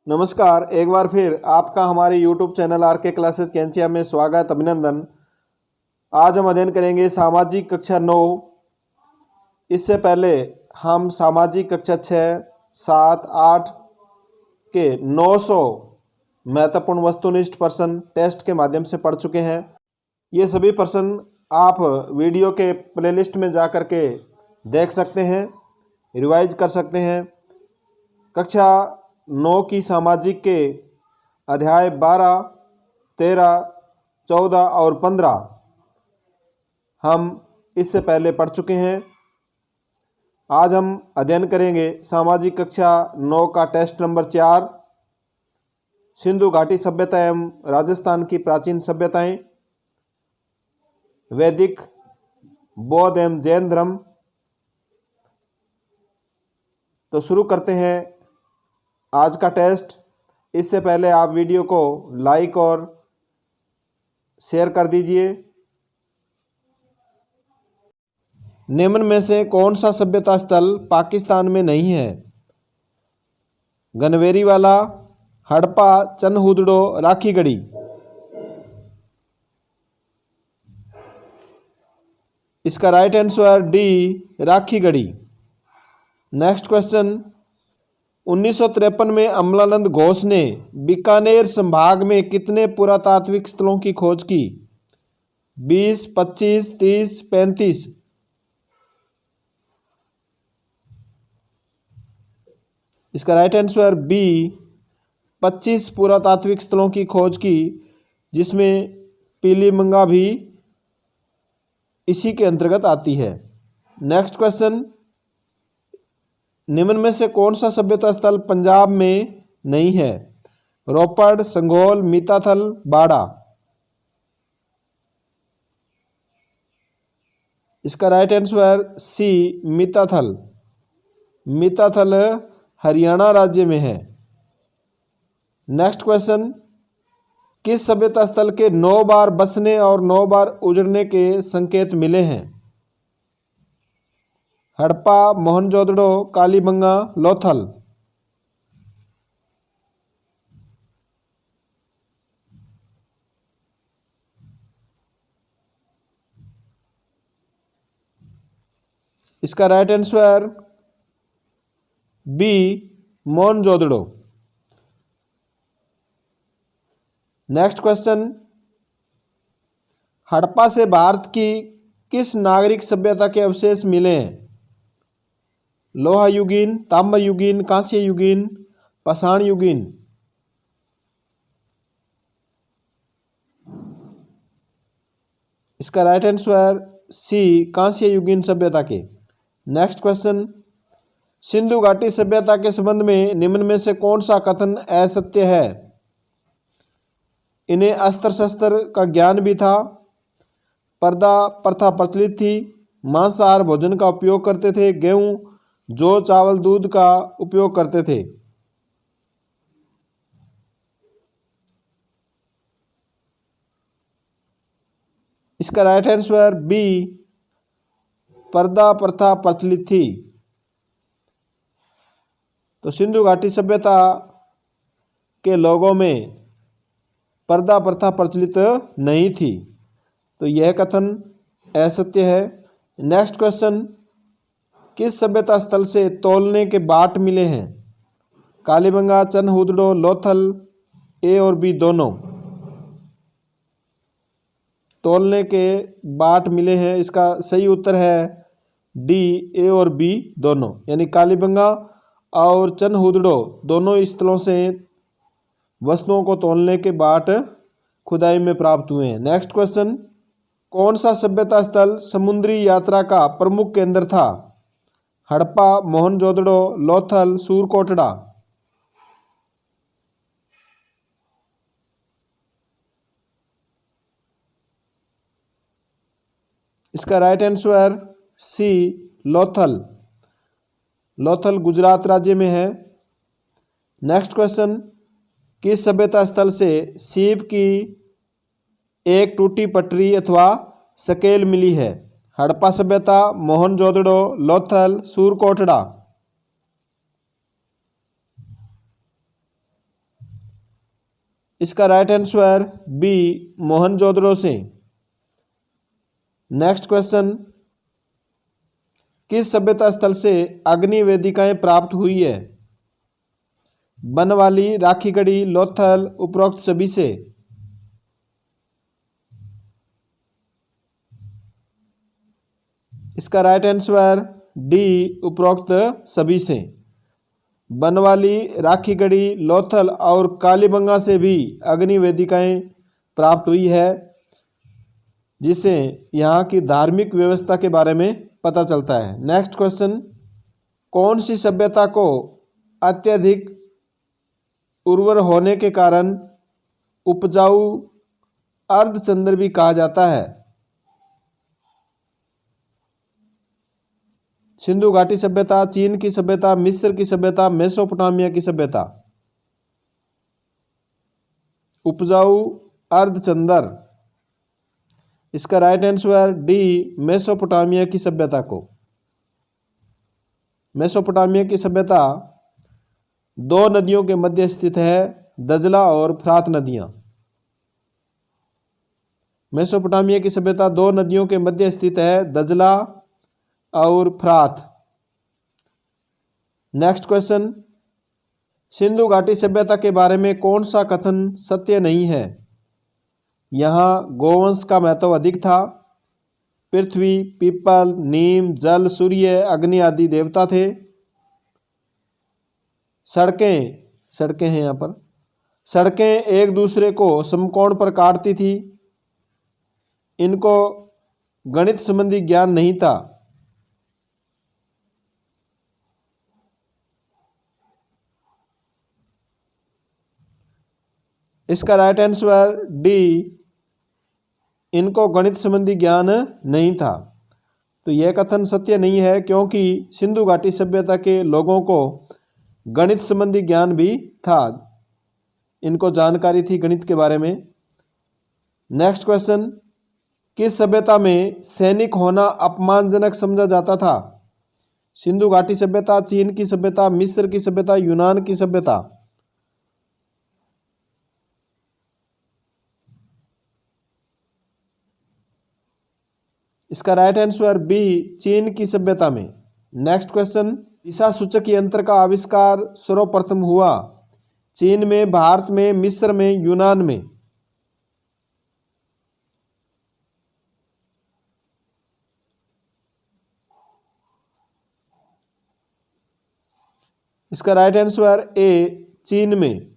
नमस्कार, एक बार फिर आपका हमारे YouTube channel RK. Classes Kainchiya में स्वागत अभिनंदन। आज हम अध्ययन करेंगे सामाजिक कक्षा 9। इससे पहले हम सामाजिक कक्षा 6, 7, 8 के 900 महत्वपूर्ण वस्तुनिष्ठ प्रश्न टेस्ट के माध्यम से पढ़ चुके हैं। ये सभी प्रश्न आप वीडियो के प्लेलिस्ट में जा कर के देख सकते हैं, रिवाइज कर सकते हैं। कक्षा 9 की सामाजिक के अध्याय 12, 13, 14 और 15 हम इससे पहले पढ़ चुके हैं। आज हम अध्ययन करेंगे सामाजिक कक्षा 9 का टेस्ट नंबर 4, सिंधु घाटी सभ्यता एवं राजस्थान की प्राचीन सभ्यताएं, वैदिक, बौद्ध एवं जैन धर्म। तो शुरू करते हैं आज का टेस्ट। इससे पहले आप वीडियो को लाइक और शेयर कर दीजिए। निम्न में से कौन सा सभ्यता स्थल पाकिस्तान में नहीं है? गनवेरीवाला, हड़प्पा, चनहुदड़ो, राखीगढ़ी। इसका right answer D, Rakhigarhi. Next question, 1953 में अमलानंद घोष ने बीकानेर संभाग में कितने पुरातात्विक स्थलों की खोज की? 20, 25, 30, 35। इसका राइट आंसर बी, 25 पुरातात्विक स्थलों की खोज की, जिसमें पीलीमंगा भी इसी के अंतर्गत आती है। नेक्स्ट क्वेश्चन, निम्न में से कौन सा सभ्यता स्थल पंजाब में नहीं है? रोपड़, संगोल, मीताथल, बाड़ा। इसका राइट आंसर सी, मीताथल। मीताथल हरियाणा राज्य में है। नेक्स्ट क्वेश्चन, किस सभ्यता स्थल के 9 बार बसने और 9 बार उजड़ने के संकेत मिले हैं? हड़प्पा, मोहनजोदड़ो, कालीबंगा, लोथल। इसका right answer B, Mohenjodaro. Next question, Harappa से भारत की किस नागरिक सभ्यता के अवशेष मिले हैं? लोहा युगीन, ताम्र युगीन, कांस्य युगीन, पाषाण युगीन। इसका राइट आंसर सी, कांस्य युगीन सभ्यता के। नेक्स्ट क्वेश्चन, सिंधु घाटी सभ्यता के संबंध में निम्न में से कौन सा कथन असत्य है? इन्हें अस्त्र शस्त्र का ज्ञान भी था, पर्दा प्रथा प्रचलित थी, मांसाहार भोजन का उपयोग करते थे, गेहूं, जौ, चावल, दूध का उपयोग करते थे। इसका राइट आंसर बी, पर्दा प्रथा प्रचलित थी। तो सिंधु घाटी सभ्यता के लोगों में पर्दा प्रथा प्रचलित नहीं थी, तो यह कथन असत्य है। नेक्स्ट क्वेश्चन, किस सभ्यता स्थल से तौलने के बाट मिले हैं? कालीबंगा, चनहुदड़ो, लोथल। ए और बी दोनों तौलने के बाट मिले हैं। इसका सही उत्तर है डी, ए और बी दोनों, यानी कालीबंगा और चनहुदड़ो दोनों स्थलों से वस्तुओं को तौलने के बाट खुदाई में प्राप्त हुए हैं। नेक्स्ट क्वेश्चन, कौन सा सभ्यता स्थल समुद्री यात्रा का प्रमुख केंद्र था? हड़प्पा, मोहनजोदड़ो, लोथल, सूरकोटड़ा। इसका right answer C, Lothal. Lothal Gujarat राज्य में है। नेक्स्ट क्वेश्चन, किस सभ्यता स्थल से सीप की एक टूटी पटरी अथवा सकेल मिली है? हड़प्पा सभ्यता, मोहनजोदड़ो, लोथल, सूरकोटड़ा। इसका राइट आंसर बी मोहनजोदड़ो से। नेक्स्ट क्वेश्चन, किस सभ्यता स्थल से अग्नि वेदिकाएं प्राप्त हुई है? बनवाली, राखीगढ़ी, लोथल, उपरोक्त सभी से। इसका राइट आंसर डी उपरोक्त सभी से। बनवाली, राखीगढ़ी, लोथल और कालीबंगा से भी अग्नि वेदिकाएं प्राप्त हुई है, जिससे यहाँ की धार्मिक व्यवस्था के बारे में पता चलता है। नेक्स्ट क्वेश्चन, कौन सी सभ्यता को अत्यधिक उर्वर होने के कारण उपजाऊ अर्धचंद्र भी कहा जाता है? सिंधु घाटी सभ्यता, चीन की सभ्यता, मिस्र की सभ्यता, मेसोपोटामिया की सभ्यता। उपजाऊ अर्धचंद्र। इसका राइट आंसर डी मेसोपोटामिया की सभ्यता को। मेसोपोटामिया की सभ्यता दो नदियों के मध्य स्थित है, दजला और फ्रात नदियां। मेसोपोटामिया की सभ्यता दो नदियों के मध्य स्थित है, दजला और फ्रात। नेक्स्ट क्वेश्चन, सिंधु घाटी सभ्यता के बारे में कौन सा कथन सत्य नहीं है? यहाँ गोवंश का महत्व अधिक था, पृथ्वी, पीपल, नीम, जल, सूर्य, अग्नि आदि देवता थे। सड़कें हैं यहाँ पर। सड़कें एक दूसरे को समकोण पर काटती थी। इनको गणित संबंधी ज्ञान नहीं था। इसका राइट आंसर डी, इनको गणित संबंधी ज्ञान नहीं था। तो यह कथन सत्य नहीं है, क्योंकि सिंधु घाटी सभ्यता के लोगों को गणित संबंधी ज्ञान भी था, इनको जानकारी थी गणित के बारे में। नेक्स्ट क्वेश्चन, किस सभ्यता में सैनिक होना अपमानजनक समझा जाता था? सिंधु घाटी सभ्यता, चीन की सभ्यता, मिस्र की सभ्यता, यूनान की सभ्यता। इसका राइट आंसर बी चीन की सभ्यता में। नेक्स्ट क्वेश्चन, दिशा सूचक यंत्र का आविष्कार सर्वप्रथम हुआ चीन में, भारत में, मिस्र में, यूनान में? इसका राइट आंसर ए चीन में।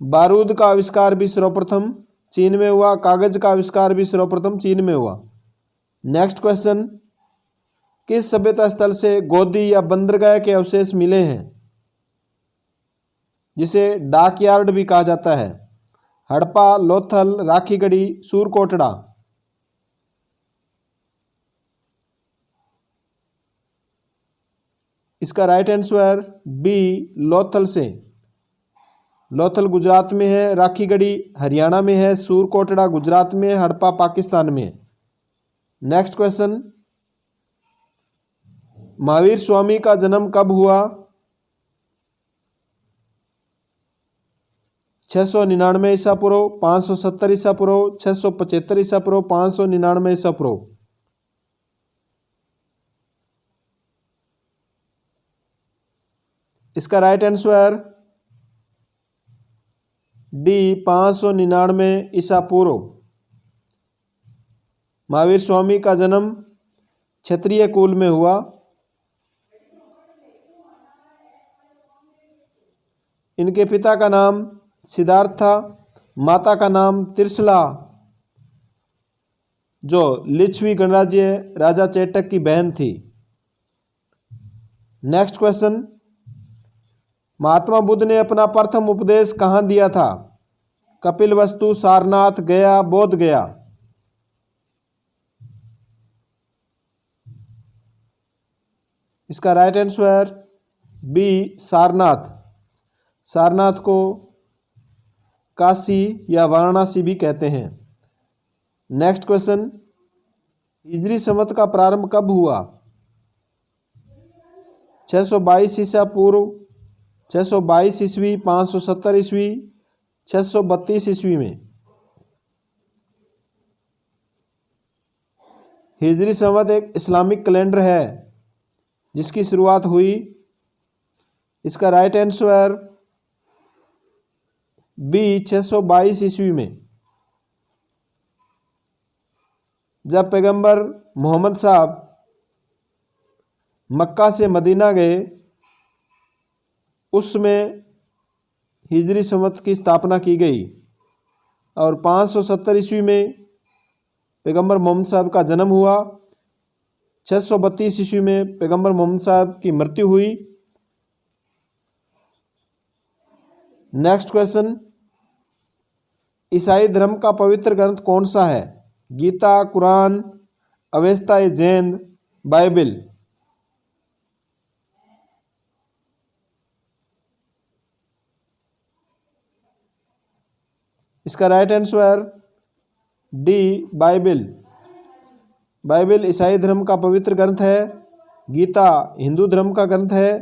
बारूद का आविष्कार भी सर्वप्रथम चीन में हुआ, कागज का आविष्कार भी सर्वप्रथम चीन में हुआ। नेक्स्ट क्वेश्चन, किस सभ्यता स्थल से गोदी या बंदरगाह के अवशेष मिले हैं, जिसे डाकयार्ड भी कहा जाता है? हड़प्पा, लोथल, राखीगढ़ी, सूरकोटड़ा। इसका राइट आंसर बी लोथल से। लोथल गुजरात में है, राखीगढ़ी हरियाणा में है, सूरकोटड़ा गुजरात में है, हड़प्पा पाकिस्तान में है। नेक्स्ट क्वेश्चन, महावीर स्वामी का जन्म कब हुआ? 699 ईसा पूर्व, 570 ईसा पूर्व, 675 ईसा पूर्व, 599 ईसा पूर्व। इसका राइट आंसर डी 599 ईसा पूर्व। महावीर स्वामी का जन्म क्षत्रिय कुल में हुआ। इनके पिता का नाम सिद्धार्थ था, माता का नाम त्रिशला, जो लिच्छवी गणराज्य राजा चेटक की बहन थी। नेक्स्ट क्वेश्चन, महात्मा बुद्ध ने अपना प्रथम उपदेश कहाँ दिया था? कपिलवस्तु, सारनाथ, गया, बोध गया। इसका right answer B Sarnath. Sarnath को काशी या वाराणसी भी कहते हैं। नेक्स्ट क्वेश्चन, हिजरी संवत का प्रारंभ कब हुआ? 622 ईसा पूर्व, 622 ईस्वी, 570 ईस्वी, 632 ईस्वी में। हिजरी संवत एक इस्लामिक कैलेंडर है जिसकी शुरुआत हुई, इसका राइट आंसर बी 622 ईस्वी में, जब पैगंबर मोहम्मद साहब मक्का से मदीना गए उसमें हिजरी संवत की स्थापना की गई और 570 ईस्वी में पैगंबर मोहम्मद साहब का जन्म हुआ। 632 ईस्वी में पैगंबर मोहम्मद साहब की मृत्यु हुई। नेक्स्ट क्वेश्चन, ईसाई धर्म का पवित्र ग्रंथ कौन सा है? गीता, कुरान, अवेस्ता जैन, बाइबल। इसका right answer D Bible. Bible ईसाई धर्म का पवित्र ग्रंथ है, गीता हिंदू धर्म का ग्रंथ है,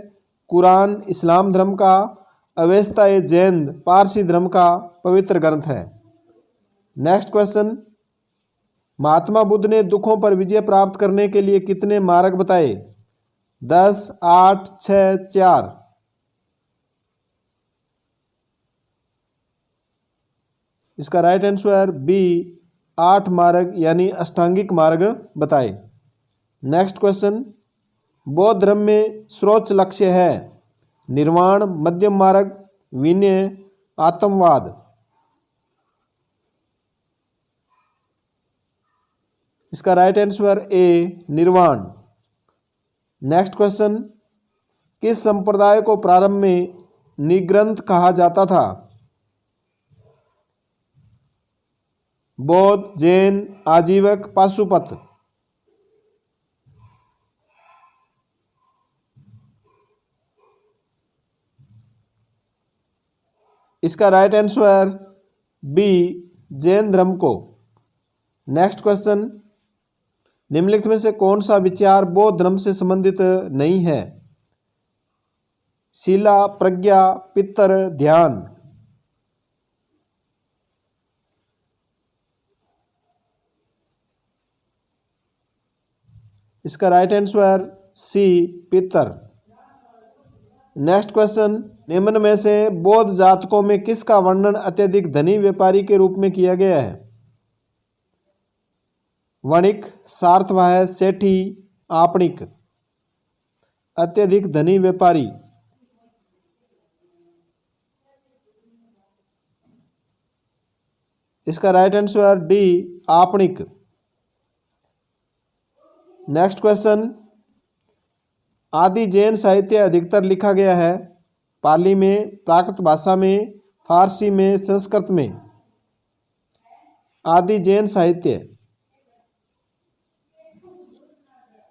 कुरान इस्लाम धर्म का, अवेस्ता जैन पारसी धर्म का पवित्र ग्रंथ है। नेक्स्ट क्वेश्चन, महात्मा बुद्ध ने दुखों पर विजय प्राप्त करने के लिए कितने मार्ग बताए? 10, 8, 6, 4। इसका राइट आंसर बी 8 मार्ग यानी अष्टांगिक मार्ग बताए। नेक्स्ट क्वेश्चन, बौद्ध धर्म में सर्वोच्च लक्ष्य है निर्वाण, मध्यम मार्ग, विनय, आत्मवाद। इसका राइट आंसर ए निर्वाण। नेक्स्ट क्वेश्चन, किस संप्रदाय को प्रारंभ में निग्रंथ कहा जाता था? बौद्ध, जैन, आजीवक, पाशुपत। इसका राइट आंसर बी जैन धर्म को। नेक्स्ट क्वेश्चन, निम्नलिखित में से कौन सा विचार बौद्ध धर्म से संबंधित नहीं है? शीला, प्रज्ञा, पितर, ध्यान। इसका राइट आंसर सी पितर। नेक्स्ट क्वेश्चन, निम्न में से बौद्ध जातकों में किसका वर्णन अत्यधिक धनी व्यापारी के रूप में किया गया है? वणिक, सार्थवाह, सेठी, आपणिक। अत्यधिक धनी व्यापारी। इसका राइट आंसर डी आपणिक। नेक्स्ट क्वेश्चन, आदि जैन साहित्य अधिकतर लिखा गया है पाली में, प्राकृत भाषा में, फारसी में, संस्कृत में। आदि जैन साहित्य।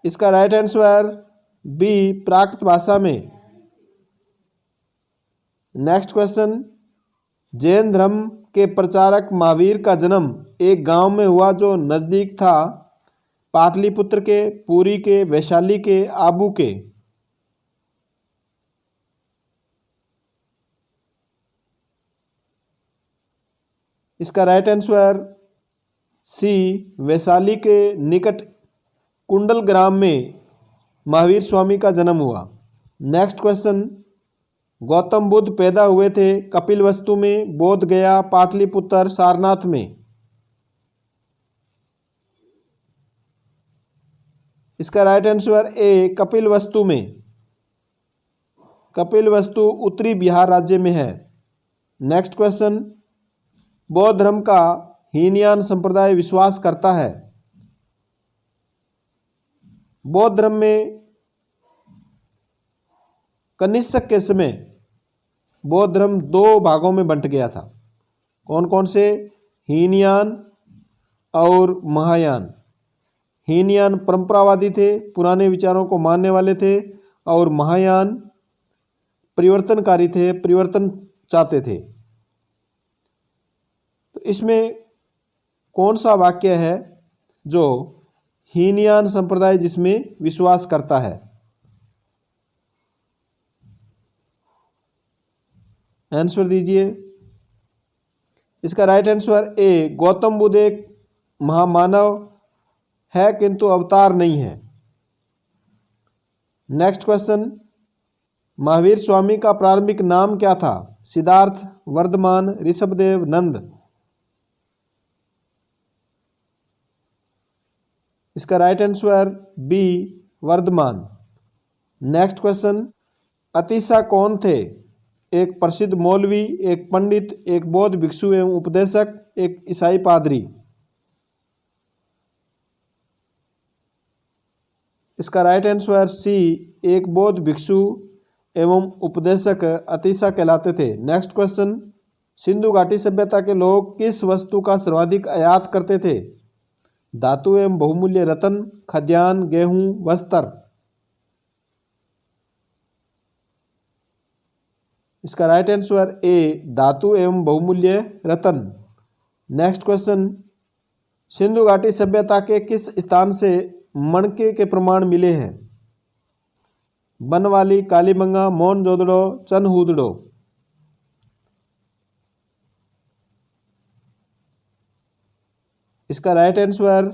इसका राइट आंसर बी प्राकृत भाषा में। नेक्स्ट क्वेश्चन, जैन धर्म के प्रचारक महावीर का जन्म एक गांव में हुआ जो नजदीक था पाटलिपुत्र के, पुरी के, वैशाली के, आबू के। इसका राइट आंसर सी वैशाली के निकट कुंडल ग्राम में महावीर स्वामी का जन्म हुआ। नेक्स्ट क्वेश्चन, गौतम बुद्ध पैदा हुए थे कपिलवस्तु में, बोध गया, पाटलिपुत्र, सारनाथ में। इसका राइट आंसर ए कपिलवस्तु में। कपिलवस्तु उत्तरी बिहार राज्य में है। नेक्स्ट क्वेश्चन, बौद्ध धर्म का हीनयान संप्रदाय विश्वास करता है? बौद्ध धर्म में कनिष्क के समय बौद्ध धर्म 2 भागों में बंट गया था। कौन कौन से? हीनयान और महायान। हीनयान परंपरावादी थे, पुराने विचारों को मानने वाले थे, और महायान परिवर्तनकारी थे, परिवर्तन चाहते थे। तो इसमें कौन सा वाक्य है जो हीनयान संप्रदाय जिसमें विश्वास करता है? आंसर दीजिए। इसका right answer A Gautam Buddha एक महामानव है किंतु अवतार नहीं है। नेक्स्ट क्वेश्चन, महावीर स्वामी का प्रारंभिक नाम क्या था? सिद्धार्थ, वर्धमान, ऋषभदेव, नंद। इसका right answer B Vardhaman. Next question, Atisha कौन थे? एक प्रसिद्ध मौलवी, एक पंडित, एक बौद्ध भिक्षु एवं उपदेशक, एक ईसाई पादरी। इसका राइट आंसर सी एक बौद्ध भिक्षु एवं उपदेशक अतीसा कहलाते थे। नेक्स्ट क्वेश्चन, सिंधु घाटी सभ्यता के लोग किस वस्तु का सर्वाधिक आयात करते थे? धातु एवं बहुमूल्य रत्न, खाद्यान्न, गेहूं, वस्त्र। इसका राइट आंसर ए धातु एवं बहुमूल्य रत्न। नेक्स्ट क्वेश्चन, सिंधु घाटी सभ्यता के किस स्थान से मणके के प्रमाण मिले हैं? बनवाली, कालीबंगा, मोहनजोदड़ो, चनहूदड़ो। इसका राइट आंसर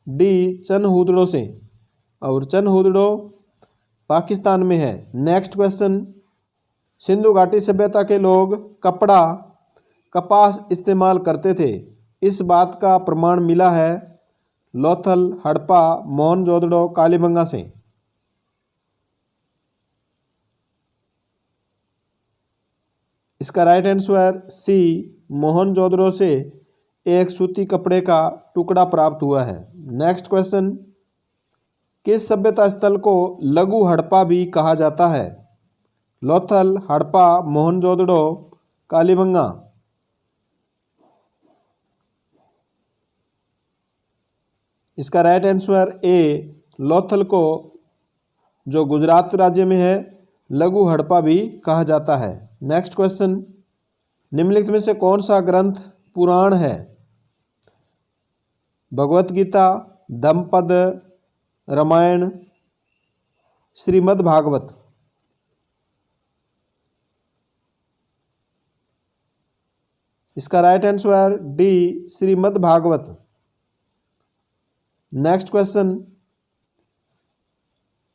डी चनहूदड़ो से, और चनहूदड़ो पाकिस्तान में है। नेक्स्ट क्वेश्चन, सिंधु घाटी सभ्यता के लोग कपड़ा कपास इस्तेमाल करते थे, इस बात का प्रमाण मिला है लोथल, हड़प्पा, मोहनजोदड़ो, कालीबंगा से। इसका राइट आंसर सी मोहनजोदड़ो से एक सूती कपड़े का टुकड़ा प्राप्त हुआ है। नेक्स्ट क्वेश्चन, किस सभ्यता स्थल को लघु हड़प्पा भी कहा जाता है? लोथल, हड़प्पा, मोहनजोदड़ो, कालीबंगा। इसका राइट आंसर ए लोथल को, जो गुजरात राज्य में है, लघु हड़प्पा भी कहा जाता है। नेक्स्ट क्वेश्चन, निम्नलिखित में से कौन सा ग्रंथ पुराण है? भगवत गीता, धम्मपद, रामायण, श्रीमद् भागवत। इसका right answer D Shrimad Bhagwat. Next question,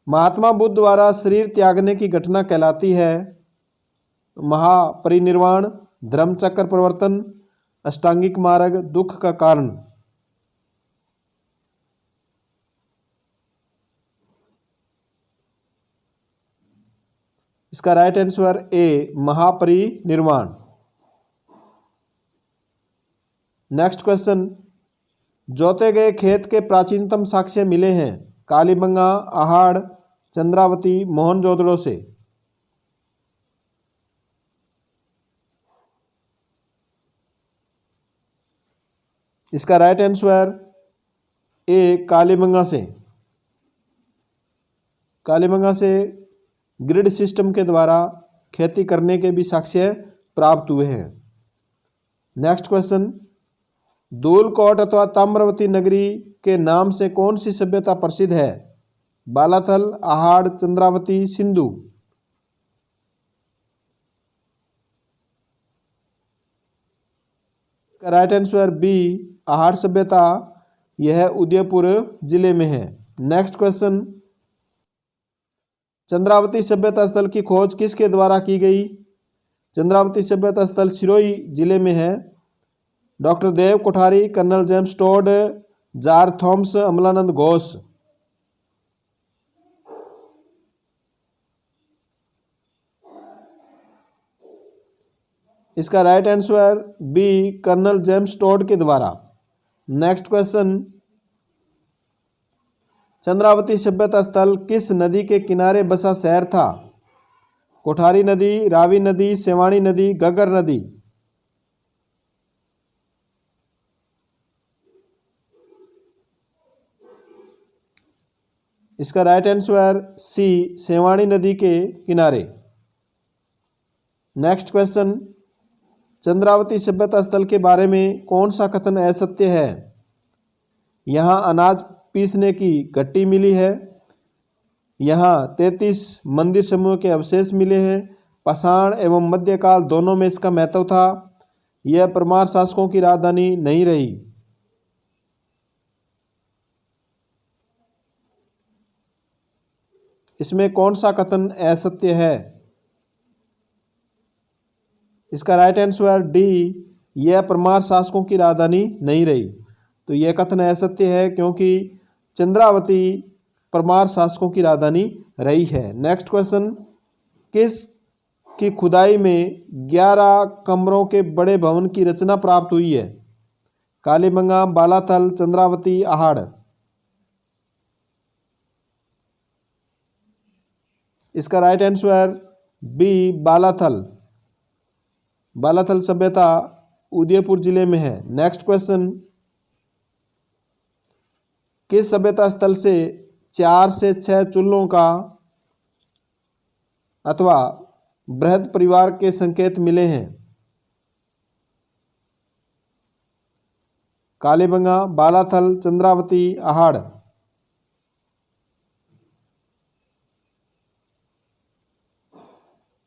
Mahatma Buddha द्वारा शरीर त्यागने की घटना कहलाती है महापरिनिर्वाण, धर्मचक्र प्रवर्तन, अष्टांगिक मार्ग, दुख का कारण। इसका right answer A Mahaparinirvan. Next question, जोते गए खेत के प्राचीनतम साक्ष्य मिले हैं कालीबंगा, आहाड़, चंद्रावती, मोहनजोदड़ो से। इसका राइट आंसर ए कालीबंगा से। कालीबंगा से ग्रिड सिस्टम के द्वारा खेती करने के भी साक्ष्य प्राप्त हुए हैं। नेक्स्ट क्वेश्चन, धूलकोट अथवा ताम्रवती नगरी के नाम से कौन सी सभ्यता प्रसिद्ध है? Balathal, Ahar, Chandravati, Sindhu. Right answer B Ahar सभ्यता, यह उदयपुर जिले में है। नेक्स्ट क्वेश्चन, चंद्रावती सभ्यता स्थल की खोज किसके द्वारा की गई? चंद्रावती सभ्यता स्थल सिरोही जिले में है। Doctor Dev Kothari, colonel James Tod, George Thomas, Amalanand Ghosh. इसका right answer B colonel James Tod के द्वारा। नेक्स्ट क्वेश्चन, चंद्रावती सभ्यता स्थल किस नदी के किनारे बसा शहर था? कोठारी नदी, रावी नदी, सेवाणी नदी, घग्गर नदी। इसका राइट आंसर सी सेवाणी नदी के किनारे। नेक्स्ट क्वेश्चन, चंद्रावती सभ्यता स्थल के बारे में कौन सा कथन असत्य है? यहाँ अनाज पीसने की गट्टी मिली है, यहाँ 33 मंदिर समूह के अवशेष मिले हैं, पाषाण एवं मध्यकाल दोनों में इसका महत्व था, यह परमार शासकों की राजधानी नहीं रही। इसमें कौन सा कथन असत्य है? इसका राइट आंसर डी, यह परमार शासकों की राजधानी नहीं रही। तो यह कथन असत्य है क्योंकि चंद्रावती परमार शासकों की राजधानी रही है। नेक्स्ट क्वेश्चन, किस की खुदाई में 11 कमरों के बड़े भवन की रचना प्राप्त हुई है? कालीबंगा, बालाथल, चंद्रावती, आहाड़। इसका right answer B, Balathal. Balathal सभ्यता उदयपुर जिले में है। नेक्स्ट क्वेश्चन, किस सभ्यता स्थल से 4 से 6 चूल्हों का अथवा बृहद परिवार के संकेत मिले हैं? कालीबंगा, बालाथल, चंद्रावती, आहाड़।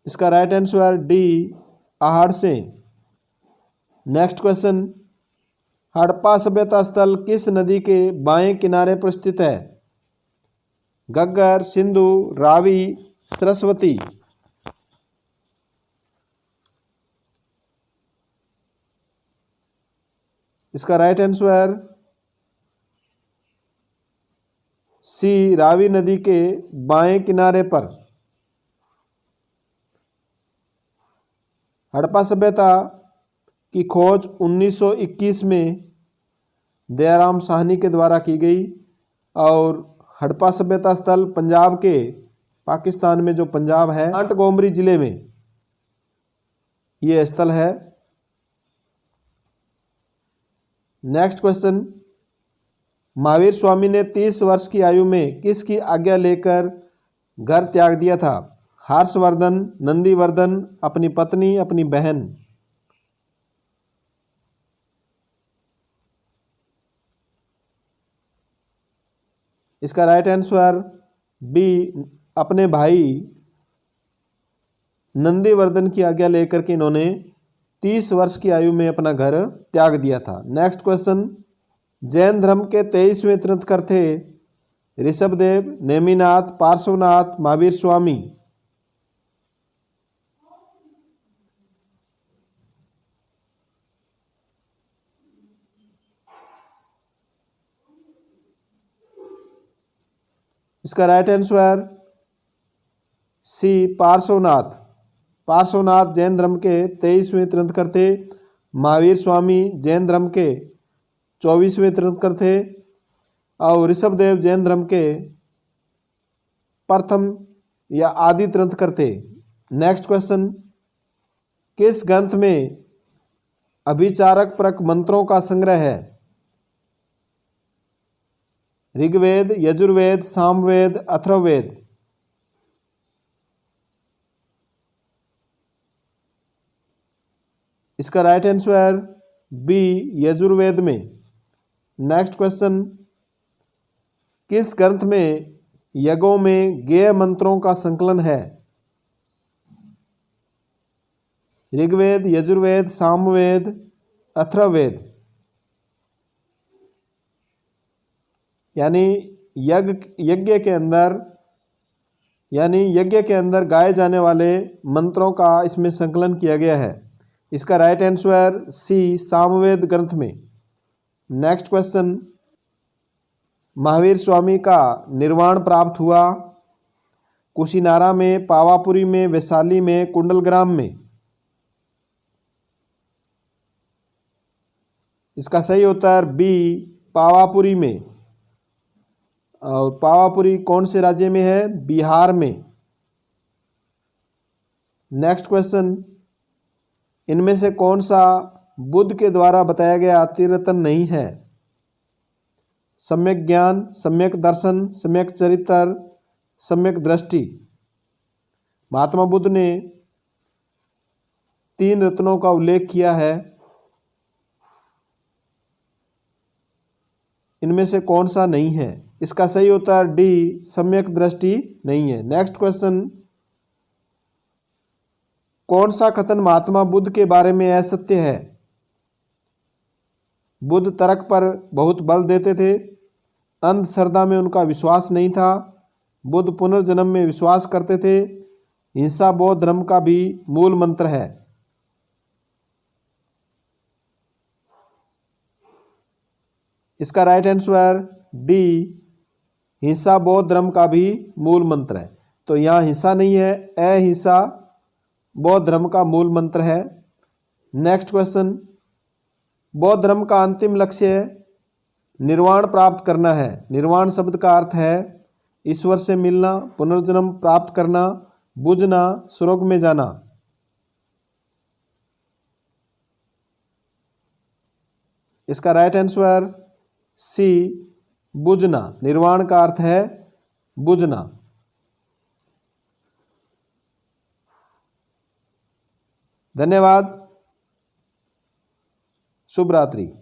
इसका राइट आंसर डी, आहाड़ से। नेक्स्ट क्वेश्चन, हड़प्पा सभ्यता स्थल किस नदी के बाएं किनारे पर स्थित है? घग्गर, सिंधु, रावी, सरस्वती। इसका राइट आंसर सी, रावी नदी के बाएं किनारे पर। हड़प्पा सभ्यता की खोज 1921 में दयाराम साहनी के द्वारा की गई और हड़प्पा सभ्यता स्थल पंजाब के, पाकिस्तान में जो पंजाब है, मोंटगोमरी जिले में ये स्थल है। नेक्स्ट क्वेश्चन, महावीर स्वामी ने 30 वर्ष की आयु में किसकी आज्ञा लेकर घर त्याग दिया था? हर्षवर्धन, नंदीवर्धन, अपनी पत्नी, अपनी बहन। इसका राइट आंसर बी, अपने भाई नंदीवर्धन की आज्ञा लेकर के इन्होंने 30 वर्ष की आयु में अपना घर त्याग दिया था। नेक्स्ट क्वेश्चन, जैन धर्म के 23वें तीर्थंकर थे ऋषभदेव, नेमिनाथ, पार्श्वनाथ, महावीर स्वामी। इसका right answer C, Parshvanath. Parshvanath Jain धर्म के 23वें तीर्थंकर थे। महावीर स्वामी जैन धर्म के 24वें तीर्थंकर थे और ऋषभदेव जैन धर्म के प्रथम या आदि तीर्थंकर थे। नेक्स्ट क्वेश्चन, किस ग्रंथ में अभिचारक परक मंत्रों का संग्रह है? ऋग्वेद, यजुर्वेद, सामवेद, अथर्ववेद। इसका राइट आंसर बी, यजुर्वेद में। नेक्स्ट क्वेश्चन, किस ग्रंथ में यज्ञों में गेय मंत्रों का संकलन है? ऋग्वेद, यजुर्वेद, सामवेद, अथर्ववेद। यानी यज्ञ के अंदर गाए जाने वाले मंत्रों का इसमें संकलन किया गया है। इसका राइट आंसर सी, सामवेद ग्रंथ में। नेक्स्ट क्वेश्चन, महावीर स्वामी का निर्वाण प्राप्त हुआ कुशीनारा में, पावापुरी में, वैशाली में, कुंडलग्राम में। इसका सही उत्तर बी, पावापुरी में। और पावापुरी कौन से राज्य में है? बिहार में। नेक्स्ट क्वेश्चन, इनमें से कौन सा बुद्ध के द्वारा बताया गया त्रिरत्न नहीं है? सम्यक ज्ञान, सम्यक दर्शन, सम्यक चरित्र, सम्यक दृष्टि। महात्मा बुद्ध ने 3 रत्नों का उल्लेख किया है, इनमें से कौन सा नहीं है? इसका सही उत्तर डी, सम्यक दृष्टि नहीं है। नेक्स्ट क्वेश्चन, कौन सा कथन महात्मा बुद्ध के बारे में असत्य है? बुद्ध तर्क पर बहुत बल देते थे। अंधश्रद्धा में उनका विश्वास नहीं था। बुद्ध पुनर्जन्म में विश्वास करते थे। हिंसा बौद्ध धर्म का भी मूल मंत्र है। इसका राइट आंसर डी, हिंसा बौद्ध धर्म का भी मूल मंत्र है। तो यहाँ हिंसा नहीं है, अहिंसा बौद्ध धर्म का मूल मंत्र है। नेक्स्ट क्वेश्चन, बौद्ध धर्म का अंतिम लक्ष्य निर्वाण प्राप्त करना है। निर्वाण शब्द का अर्थ है ईश्वर से मिलना, पुनर्जन्म प्राप्त करना, बुझना, स्वर्ग में जाना। इसका राइट आंसर सी, बुझना। निर्वाण का अर्थ है बुझना। धन्यवाद। शुभ रात्रि।